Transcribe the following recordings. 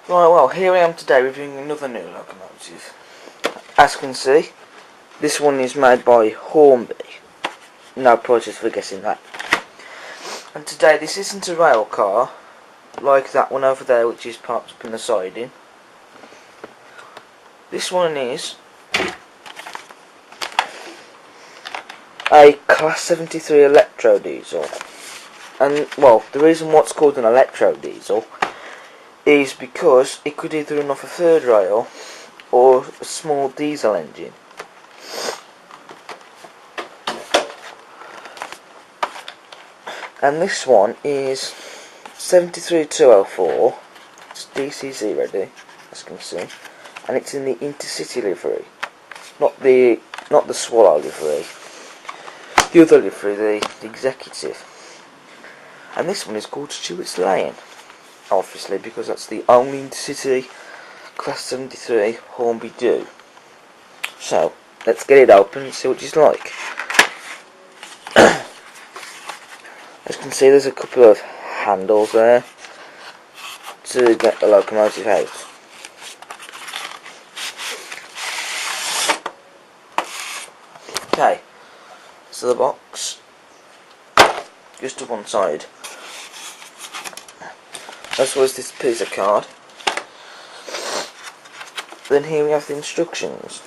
Right, well, here I am today reviewing another new locomotive. As you can see, this one is made by Hornby. No prizes for guessing that. And today, this isn't a rail car, like that one over there which is parked up in the siding. This one is a Class 73 Electro Diesel. And, well, the reason why it's called an Electro Diesel is because it could either run off a third rail or a small diesel engine. And this one is 73204. It's DCC ready, as you can see, and it's in the Intercity livery, not the Swallow livery, the other livery, the executive. And this one is called Stewarts Lane, obviously, because that's the only Intercity Class 73 Hornby do. So, let's get it open and see what it's like. As you can see, there's a couple of handles there to get the locomotive out. Okay, so the box, just to one side, as well as this piece of card. Then here we have the instructions.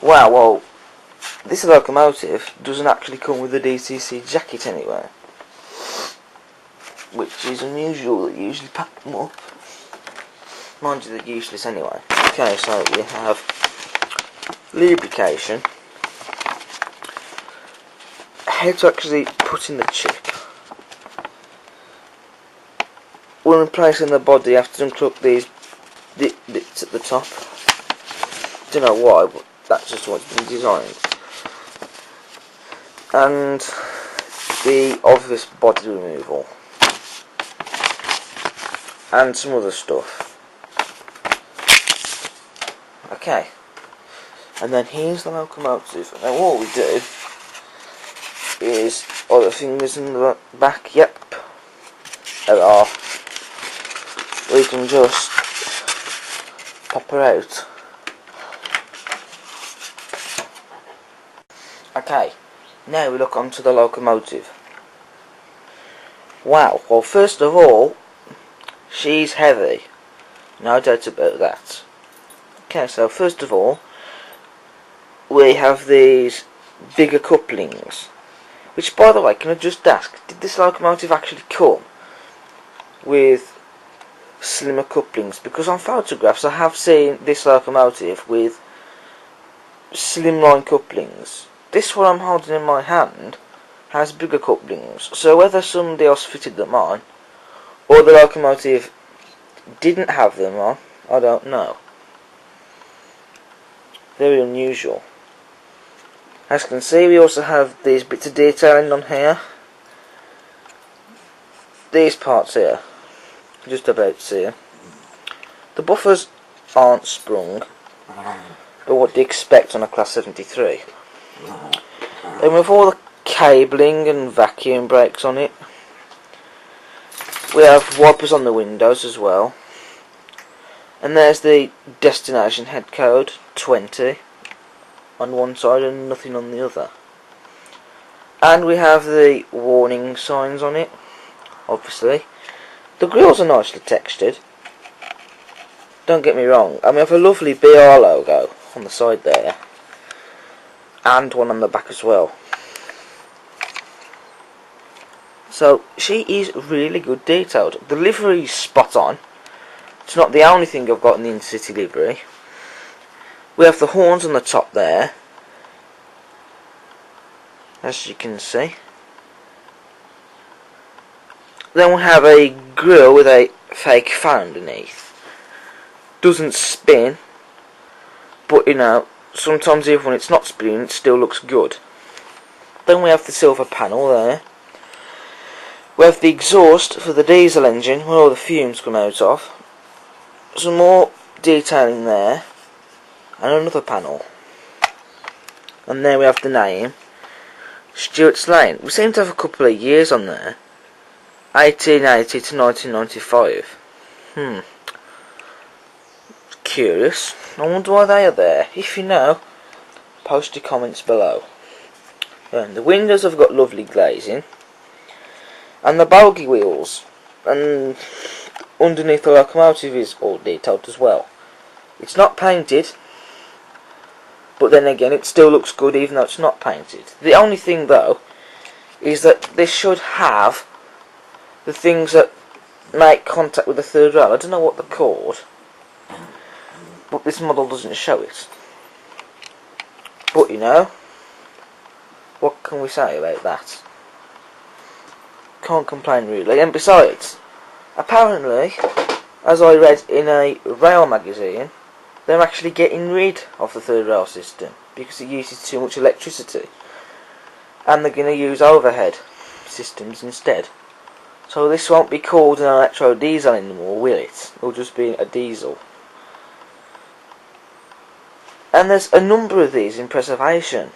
Wow, well, this locomotive doesn't actually come with a DCC jacket anywhere, which is unusual. They usually pack them up. Mind you, they're useless anyway. Okay, so we have lubrication, how to actually put in the chip. When replacing the body, you have to unclip these bits at the top. Don't know why, but that's just what's been designed. And the obvious body removal and some other stuff. Okay, and then here's the locomotive. Now what we do is, all the fingers in the back, yep, there are. We can just pop her out. Okay, now we look onto the locomotive. Wow, well, first of all, she's heavy, no doubt about that. Okay, so first of all, we have these bigger couplings, which, by the way, can I just ask, did this locomotive actually come with slimmer couplings? Because on photographs I have seen this locomotive with slimline couplings. This one I'm holding in my hand has bigger couplings, so whether somebody else fitted them on or the locomotive didn't have them on, I don't know. Very unusual. As you can see, we also have these bits of detailing on here. These parts here, just about to see. The buffers aren't sprung, but what do you expect on a Class 73? Then with all the cabling and vacuum brakes on it, we have wipers on the windows as well. And there's the destination head code, 20, on one side and nothing on the other. And we have the warning signs on it, obviously. The grills are nicely textured, don't get me wrong, and we have a lovely BR logo on the side there, and one on the back as well. So she is really good detailed. The livery is spot on. It's not the only thing I've got in the Intercity livery. We have the horns on the top there, as you can see. Then we have a grille with a fake fan underneath. Doesn't spin, but you know, sometimes even when it's not spinning, it still looks good. Then we have the silver panel there. We have the exhaust for the diesel engine, where all the fumes come out of. Some more detailing there, and another panel. And there we have the name, Stewarts Lane. We seem to have a couple of years on there. 1880 to 1995. Curious. I wonder why they are there. If you know, post your comments below. And the windows have got lovely glazing. And the bogie wheels and underneath the locomotive is all detailed as well. It's not painted, but then again it still looks good even though it's not painted. The only thing though is that this should have the things that make contact with the third rail. I don't know what they're called, but this model doesn't show it. But you know, what can we say about that? Can't complain really. And besides, apparently, as I read in a rail magazine, they're actually getting rid of the third rail system because it uses too much electricity, and they're going to use overhead systems instead. So this won't be called an Electro Diesel anymore, will it? It'll just be a diesel. And there's a number of these in preservation.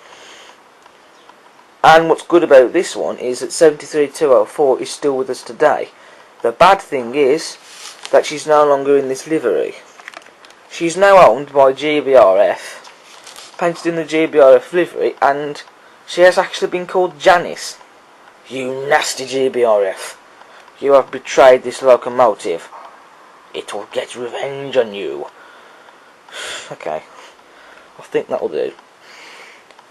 And what's good about this one is that 73204 is still with us today. The bad thing is that she's no longer in this livery. She's now owned by GBRF, painted in the GBRF livery, and she has actually been called Janice. You nasty GBRF. You have betrayed this locomotive. It will get revenge on you. Okay, I think that'll do.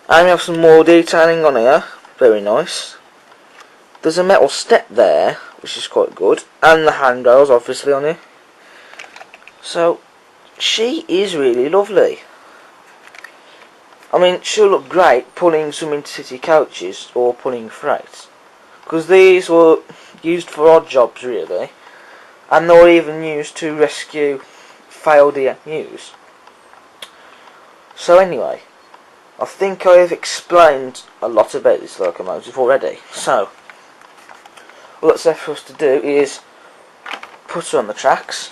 And we have some more detailing on here, very nice. There's a metal step there, which is quite good, and the handrails obviously on it. So, she is really lovely. I mean, she'll look great pulling some intercity coaches or pulling freight, because these were used for odd jobs really, and they were even used to rescue failed EMUs. So anyway, I think I have explained a lot about this locomotive already, so all that's left for us to do is put her on the tracks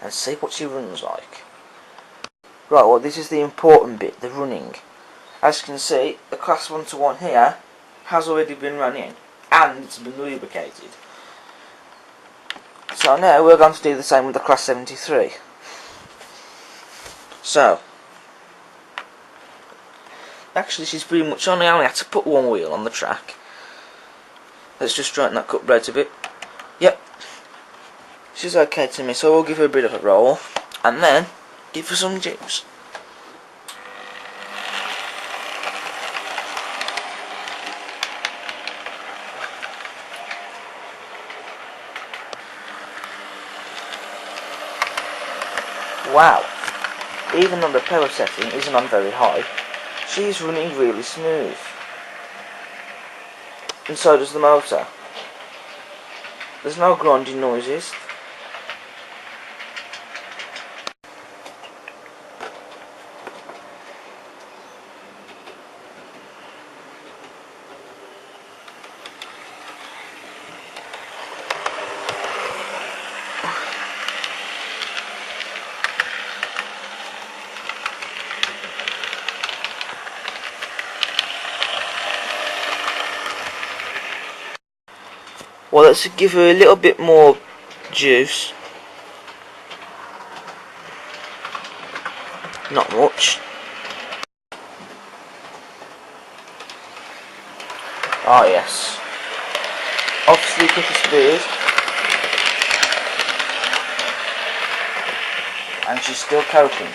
and see what she runs like. Right, well this is the important bit, the running. As you can see, the class 1-1 here has already been run in and it's been lubricated. So now we're going to do the same with the class 73. So, actually she's pretty much on. I only had to put one wheel on the track. Let's just straighten that cut blade a bit. Yep, she's okay to me, so we'll give her a bit of a roll and then give her some juice. Wow, even though the power setting isn't on very high, she's running really smooth. And so does the motor. There's no grinding noises. Well, let's give her a little bit more juice. Not much. Ah yes. Obviously quicker speed. And she's still coping.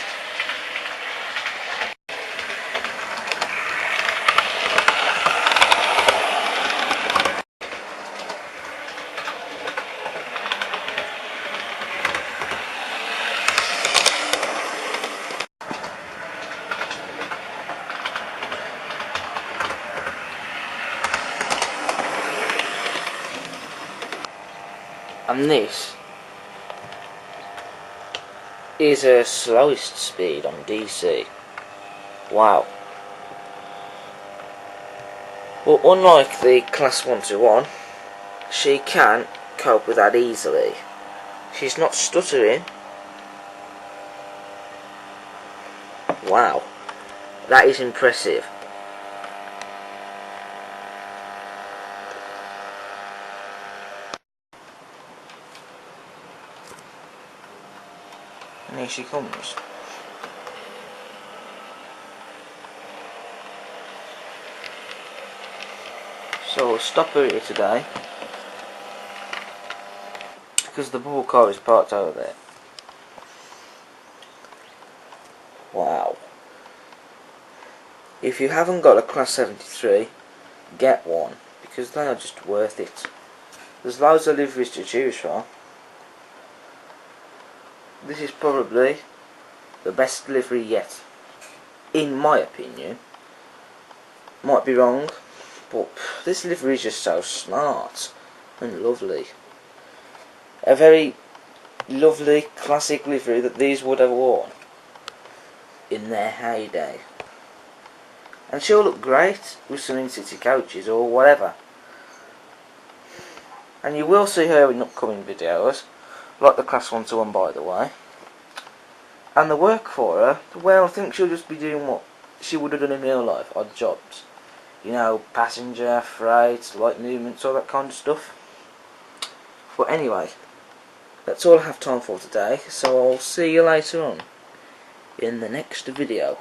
And this is her slowest speed on DC. Wow. Well, unlike the class 1-1, she can cope with that easily. She's not stuttering. Wow. That is impressive. Here she comes. So we'll stop her here today because the bubble car is parked over there. Wow. If you haven't got a Class 73, get one, because they are just worth it. There's loads of liveries to choose from. This is probably the best livery yet, in my opinion. Might be wrong, but this livery is just so smart and lovely. A very lovely classic livery that these would have worn in their heyday. And she'll look great with some in-city coaches or whatever. And you will see her in upcoming videos, like the Class 121 by the way. And the work for her, well, I think she'll just be doing what she would have done in real life, odd jobs. You know, passenger, freight, light movements, all that kind of stuff. But anyway, that's all I have time for today, so I'll see you later on in the next video.